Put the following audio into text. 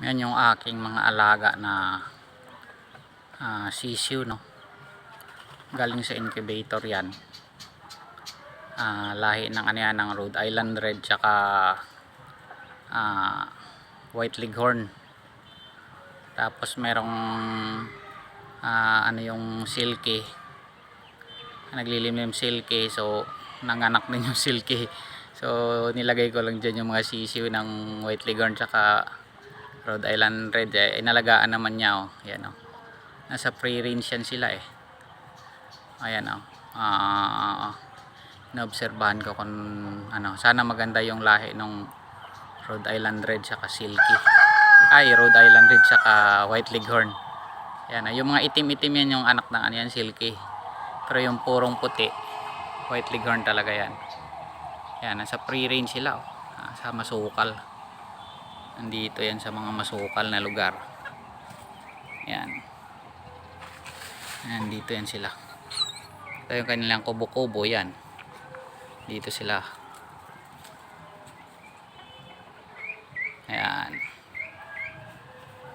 Yan yung aking mga alaga na sisiu, no. Galing sa incubator yan. Lahi ng ano yan, ng Rhode Island Red tsaka White Leghorn. Tapos merong ano yung silky, naglilimlim silky, so nanganak din yung silky. So nilagay ko lang dyan yung mga sisiu ng White Leghorn tsaka Rhode Island Red. Inalagaan naman niya, oh. Ayan, oh. Nasa free range yan sila eh. Ayan, oh. Naobserbahan ko kung ano, sana maganda yung lahi ng Rhode Island Red tsaka silky. Rhode Island Red tsaka White Leghorn. Ayan, yung mga itim-itim yan yung anak ng ano yan, silky. Pero yung purong puti, White Leghorn talaga yan. Ayan, nasa free range sila, oh. Sa masukal. Nandito yan sa mga masukal na lugar. Ayan. Ayan, dito yan sila. Ito yung kanilang kubo-kubo, yan. Dito sila. Ayan.